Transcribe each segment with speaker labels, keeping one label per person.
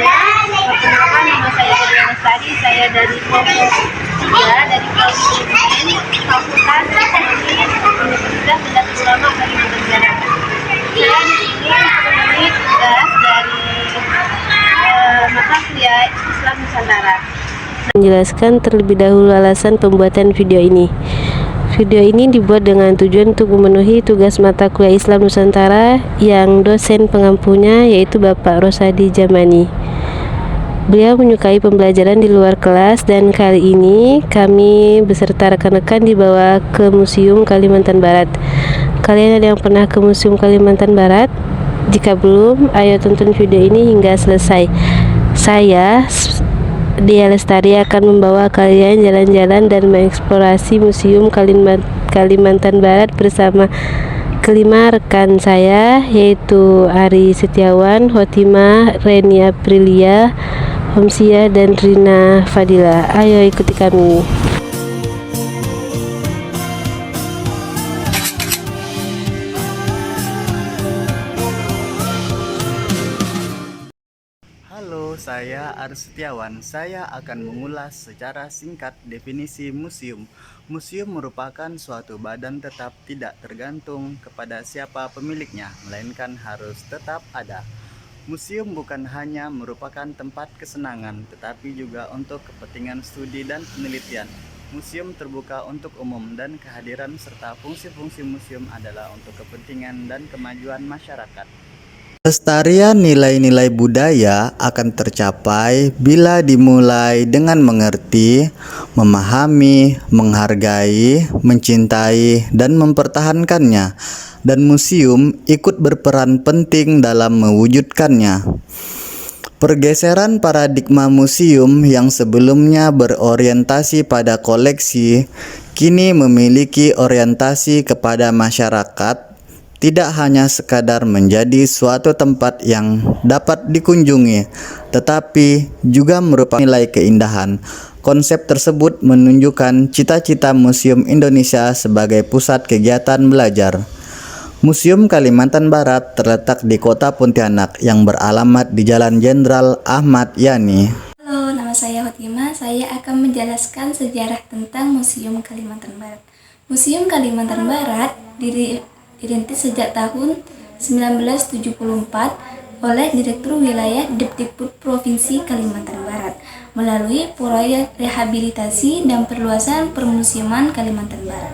Speaker 1: Perkenalkan, nama saya Dewi Lestari, saya dari kelompok 3 dari Prodi Fakultas Ekonomi Universitas Nahdlatul Ulama Kalimantan Barat. Saya di sini memenuhi tugas dari mata kuliah Islam Nusantara.
Speaker 2: Menjelaskan terlebih dahulu alasan pembuatan video ini. Video ini dibuat dengan tujuan untuk memenuhi tugas mata kuliah Islam Nusantara yang dosen pengampunya yaitu Bapak Rosadi Jamani. Beliau menyukai pembelajaran di luar kelas dan kali ini kami beserta rekan-rekan dibawa ke Museum Kalimantan Barat. Kalian ada yang pernah ke Museum Kalimantan Barat? Jika belum, ayo tonton video ini hingga selesai. Saya Dia Lestari akan membawa kalian jalan-jalan dan mengeksplorasi Museum Kalimantan Barat bersama kelima rekan saya yaitu Ari Setiawan, Hotima, Reni Aprilia, Homsia, dan Rina Fadila. Ayo ikuti kami.
Speaker 3: Halo, saya Aris Setiawan. Saya akan mengulas secara singkat definisi museum. Museum merupakan suatu badan tetap tidak tergantung kepada siapa pemiliknya, melainkan harus tetap ada. Museum bukan hanya merupakan tempat kesenangan, tetapi juga untuk kepentingan studi dan penelitian. Museum terbuka untuk umum dan kehadiran serta fungsi-fungsi museum adalah untuk kepentingan dan kemajuan masyarakat. Pelestarian nilai-nilai budaya akan tercapai bila dimulai dengan mengerti, memahami, menghargai, mencintai, dan mempertahankannya, dan museum ikut berperan penting dalam mewujudkannya. Pergeseran paradigma museum yang sebelumnya berorientasi pada koleksi, kini memiliki orientasi kepada masyarakat. Tidak hanya sekadar menjadi suatu tempat yang dapat dikunjungi, tetapi juga merupakan nilai keindahan. Konsep tersebut menunjukkan cita-cita Museum Indonesia sebagai pusat kegiatan belajar. Museum Kalimantan Barat terletak di Kota Pontianak yang beralamat di Jalan Jenderal Ahmad Yani.
Speaker 4: Halo, nama saya Hotima. Saya akan menjelaskan sejarah tentang Museum Kalimantan Barat. Museum Kalimantan Barat dirintis sejak tahun 1974 oleh Direktur Wilayah Depdikbud Provinsi Kalimantan Barat melalui proyek rehabilitasi dan perluasan Permusiuman Kalimantan Barat.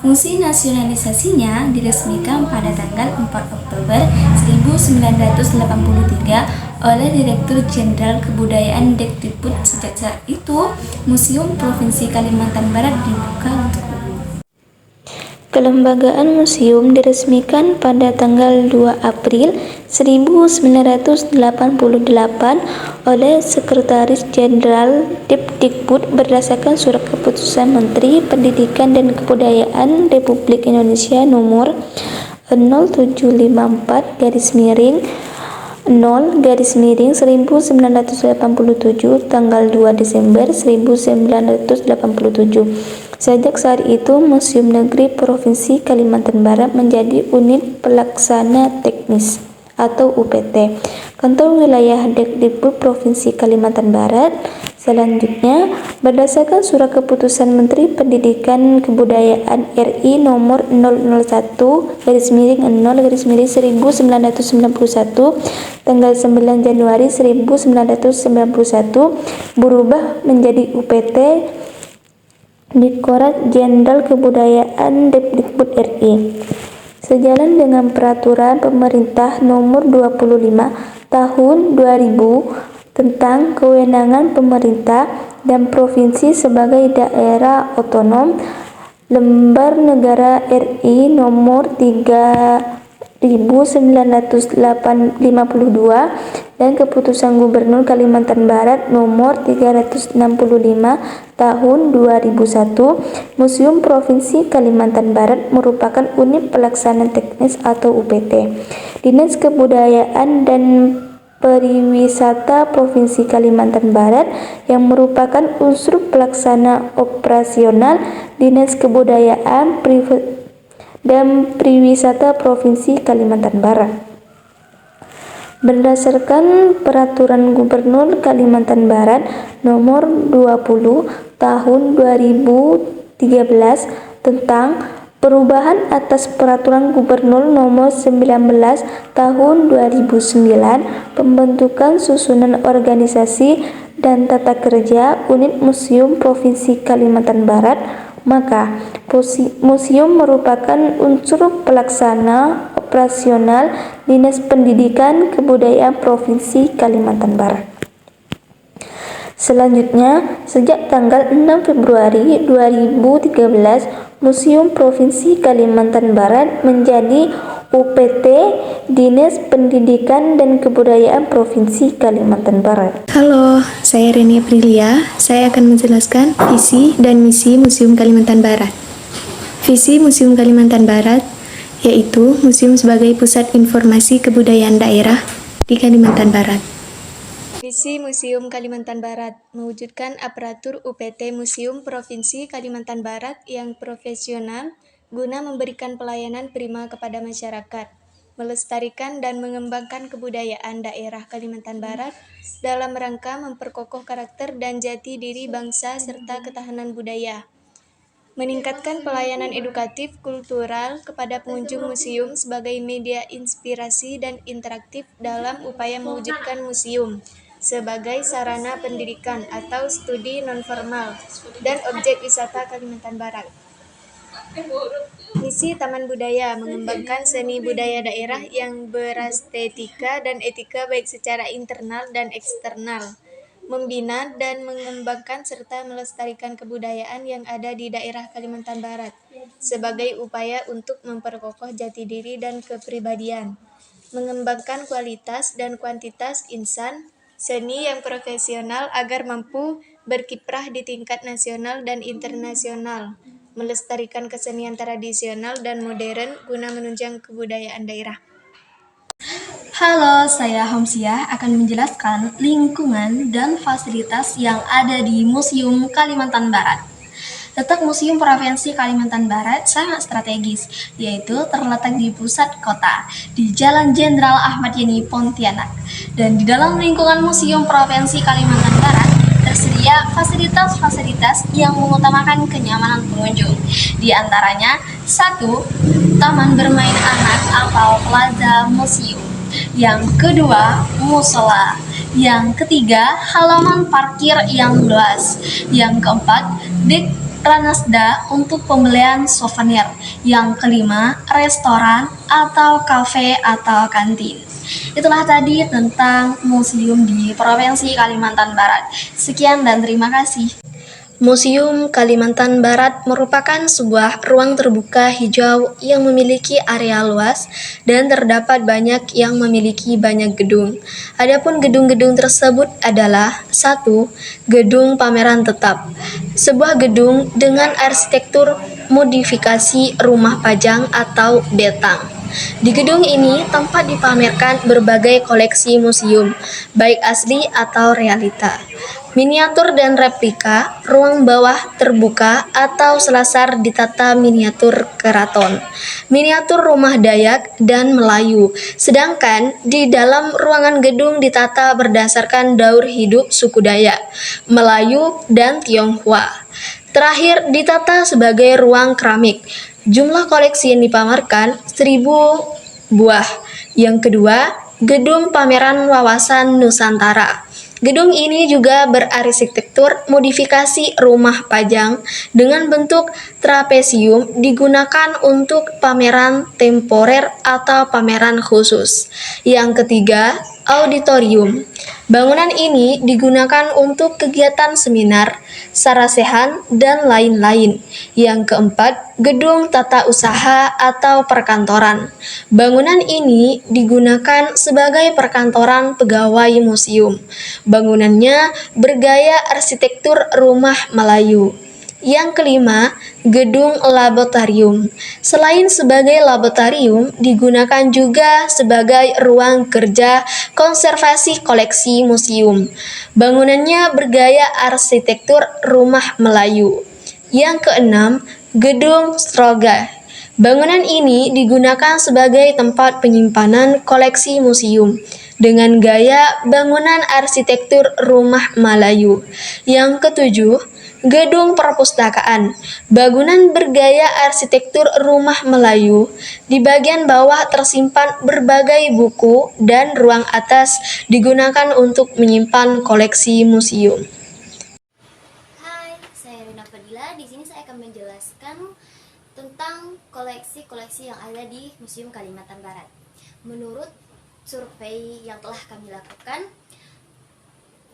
Speaker 4: Fungsi nasionalisasinya diresmikan pada tanggal 4 Oktober 1983 oleh Direktur Jenderal Kebudayaan Depdikbud. Sejak saat itu, Museum Provinsi Kalimantan Barat dibuka untuk umum.
Speaker 5: Kelembagaan museum diresmikan pada tanggal 2 April 1988 oleh Sekretaris Jenderal Depdikbud berdasarkan Surat Keputusan Menteri Pendidikan dan Kebudayaan Republik Indonesia nomor 0754/0/1987 tanggal 2 Desember 1987. Sejak saat itu, Museum Negeri Provinsi Kalimantan Barat menjadi unit pelaksana teknis atau UPT Kantor Wilayah Depdikbud Provinsi Kalimantan Barat. Selanjutnya, berdasarkan Surat Keputusan Menteri Pendidikan Kebudayaan RI nomor 001/0/1991 tanggal 9 Januari 1991 berubah menjadi UPT Direktorat Jenderal Kebudayaan Depdikbud RI. Sejalan dengan Peraturan Pemerintah Nomor 25 Tahun 2000 tentang kewenangan pemerintah dan provinsi sebagai daerah otonom, Lembar Negara RI Nomor 3952 dan Keputusan Gubernur Kalimantan Barat Nomor 365 Tahun 2001, Museum Provinsi Kalimantan Barat merupakan unit pelaksana teknis atau UPT Dinas Kebudayaan dan Pariwisata Provinsi Kalimantan Barat yang merupakan unsur pelaksana operasional Dinas Kebudayaan dan Pariwisata Provinsi Kalimantan Barat. Berdasarkan Peraturan Gubernur Kalimantan Barat Nomor 20 Tahun 2013 tentang perubahan atas Peraturan Gubernur Nomor 19 Tahun 2009 pembentukan susunan organisasi dan tata kerja unit museum Provinsi Kalimantan Barat, maka museum merupakan unsur pelaksana operasional Dinas Pendidikan Kebudayaan Provinsi Kalimantan Barat. Selanjutnya, sejak tanggal 6 Februari 2013, Museum Provinsi Kalimantan Barat menjadi UPT Dinas Pendidikan dan Kebudayaan Provinsi Kalimantan Barat.
Speaker 6: Halo, saya Reni Aprilia. Saya akan menjelaskan visi dan misi Museum Kalimantan Barat. Visi Museum Kalimantan Barat yaitu museum sebagai pusat informasi kebudayaan daerah di Kalimantan Barat. Visi Museum Kalimantan Barat mewujudkan aparatur UPT Museum Provinsi Kalimantan Barat yang profesional guna memberikan pelayanan prima kepada masyarakat, melestarikan dan mengembangkan kebudayaan daerah Kalimantan Barat dalam rangka memperkokoh karakter dan jati diri bangsa serta ketahanan budaya, meningkatkan pelayanan edukatif kultural kepada pengunjung museum sebagai media inspirasi dan interaktif dalam upaya mewujudkan museum sebagai sarana pendidikan atau studi nonformal dan objek wisata Kalimantan Barat. Misi Taman Budaya mengembangkan seni budaya daerah yang berestetika dan etika baik secara internal dan eksternal, membina dan mengembangkan serta melestarikan kebudayaan yang ada di daerah Kalimantan Barat sebagai upaya untuk memperkokoh jati diri dan kepribadian, mengembangkan kualitas dan kuantitas insan seni yang profesional agar mampu berkiprah di tingkat nasional dan internasional, melestarikan kesenian tradisional dan modern guna menunjang kebudayaan daerah.
Speaker 7: Halo, saya Homsiah akan menjelaskan lingkungan dan fasilitas yang ada di Museum Kalimantan Barat. Letak Museum Provinsi Kalimantan Barat sangat strategis, yaitu terletak di pusat kota, di Jalan Jenderal Ahmad Yani, Pontianak. Dan di dalam lingkungan Museum Provinsi Kalimantan Barat tersedia fasilitas-fasilitas yang mengutamakan kenyamanan pengunjung. Di antaranya, 1. Taman bermain anak atau plaza museum. Yang kedua, musola. Yang ketiga, halaman parkir yang luas. Yang keempat, dek Ranasda untuk pembelian souvenir. Yang kelima, restoran atau kafe atau kantin. Itulah tadi tentang museum di Provinsi Kalimantan Barat. Sekian dan terima kasih.
Speaker 6: Museum Kalimantan Barat merupakan sebuah ruang terbuka hijau yang memiliki area luas dan terdapat banyak yang memiliki banyak gedung. Adapun gedung-gedung tersebut adalah 1. Gedung pameran tetap, sebuah gedung dengan arsitektur modifikasi rumah pajang atau betang. Di gedung ini tempat dipamerkan berbagai koleksi museum, baik asli atau realita. Miniatur dan replika, ruang bawah terbuka atau selasar ditata miniatur keraton, miniatur rumah Dayak dan Melayu, sedangkan di dalam ruangan gedung ditata berdasarkan daur hidup suku Dayak, Melayu, dan Tionghoa. Terakhir ditata sebagai ruang keramik. Jumlah koleksi yang dipamerkan 1.000 buah. Yang kedua, gedung pameran wawasan Nusantara. Gedung ini juga berarsitektur modifikasi rumah pajang dengan bentuk trapesium, digunakan untuk pameran temporer atau pameran khusus. Yang ketiga, auditorium. Bangunan ini digunakan untuk kegiatan seminar, sarasehan, dan lain-lain. Yang keempat, gedung tata usaha atau perkantoran. Bangunan ini digunakan sebagai perkantoran pegawai museum. Bangunannya bergaya arsitektur rumah Melayu. Yang kelima, gedung laboratorium. Selain sebagai laboratorium, digunakan juga sebagai ruang kerja konservasi koleksi museum. Bangunannya bergaya arsitektur rumah Melayu. Yang keenam, gedung Stroga. Bangunan ini digunakan sebagai tempat penyimpanan koleksi museum. dengan gaya bangunan arsitektur rumah Melayu. Yang ketujuh, gedung perpustakaan. Bangunan bergaya arsitektur rumah Melayu. Di bagian bawah tersimpan berbagai buku dan ruang atas digunakan untuk menyimpan koleksi museum.
Speaker 8: Hai, saya Rina Fadila. Di sini saya akan menjelaskan tentang koleksi-koleksi yang ada di Museum Kalimantan Barat. Menurut survei yang telah kami lakukan,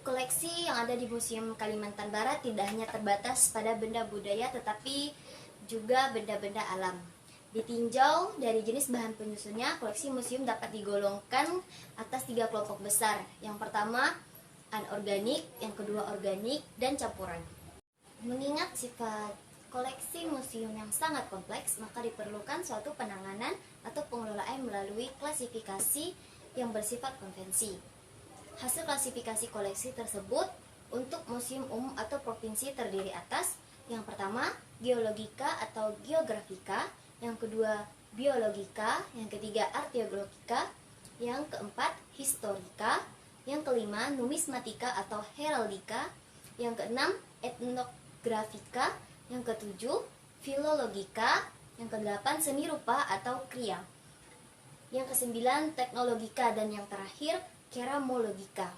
Speaker 8: koleksi yang ada di Museum Kalimantan Barat tidak hanya terbatas pada benda budaya, tetapi juga benda-benda alam. Ditinjau dari jenis bahan penyusunnya, koleksi museum dapat digolongkan atas 3 kelompok besar. Yang pertama, anorganik, yang kedua organik, dan campuran. Mengingat sifat koleksi museum yang sangat kompleks, maka diperlukan suatu penanganan atau pengelolaan melalui klasifikasi yang bersifat konvensi. Hasil klasifikasi koleksi tersebut untuk museum umum atau provinsi terdiri atas: yang pertama, geologika atau geografika, yang kedua, biologika, yang ketiga, arkeologika, yang keempat, historika, yang kelima, numismatika atau heraldika, yang keenam, etnografika, yang ketujuh, filologika, yang kedelapan, seni rupa atau kria, yang kesembilan, teknologika, dan yang terakhir, keramologika.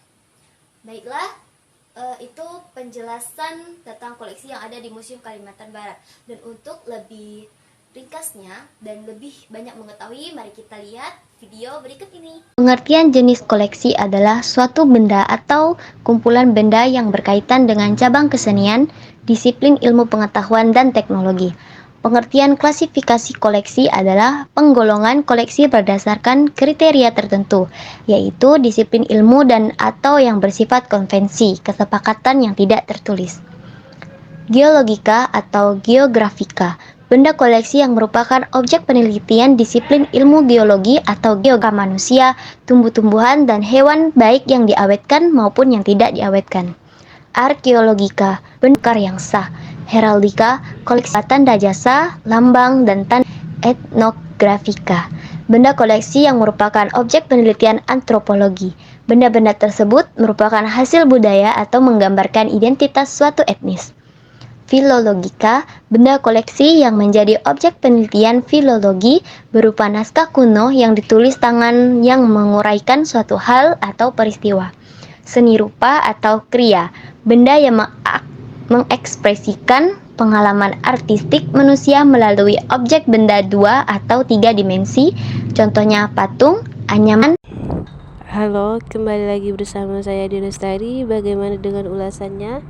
Speaker 8: Baiklah, itu penjelasan tentang koleksi yang ada di Museum Kalimantan Barat. Dan untuk lebih ringkasnya dan lebih banyak mengetahui, mari kita lihat video berikut ini.
Speaker 9: Pengertian jenis koleksi adalah suatu benda atau kumpulan benda yang berkaitan dengan cabang kesenian, disiplin ilmu pengetahuan dan teknologi. Pengertian klasifikasi koleksi adalah penggolongan koleksi berdasarkan kriteria tertentu, yaitu disiplin ilmu dan atau yang bersifat konvensi, kesepakatan yang tidak tertulis. Geologika atau geografika, benda koleksi yang merupakan objek penelitian disiplin ilmu geologi atau geografi manusia, tumbuh-tumbuhan, dan hewan baik yang diawetkan maupun yang tidak diawetkan. Arkeologika, benda yang sah. Heraldika, koleksi tanda jasa, lambang, dan tanda. Etnografika, benda koleksi yang merupakan objek penelitian antropologi. Benda-benda tersebut merupakan hasil budaya atau menggambarkan identitas suatu etnis. Filologika, benda koleksi yang menjadi objek penelitian filologi berupa naskah kuno yang ditulis tangan yang menguraikan suatu hal atau peristiwa. Seni rupa atau kria, benda yang mengekspresikan pengalaman artistik manusia melalui objek benda 2 atau 3 dimensi, contohnya patung, anyaman.
Speaker 2: Halo, kembali lagi bersama saya Dinustari. Bagaimana dengan ulasannya?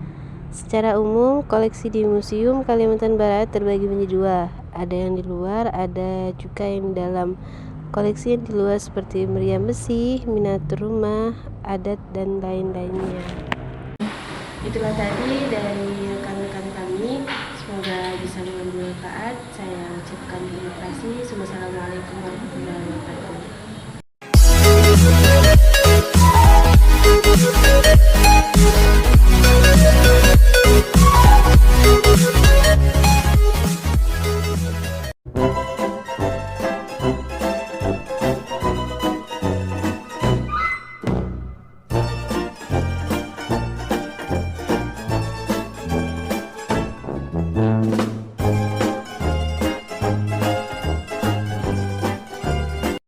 Speaker 2: Secara umum, koleksi di Museum Kalimantan Barat terbagi menjadi 2. Ada yang di luar, ada juga yang di dalam. Koleksi yang di luar seperti meriam besi, miniatur rumah, adat, dan lain-lainnya. Itulah tadi dari rekan-rekan kami. Semoga bisa mengambil manfaat. Saya ucapkan terima kasih. Wassalamualaikum warahmatullahi wabarakatuh.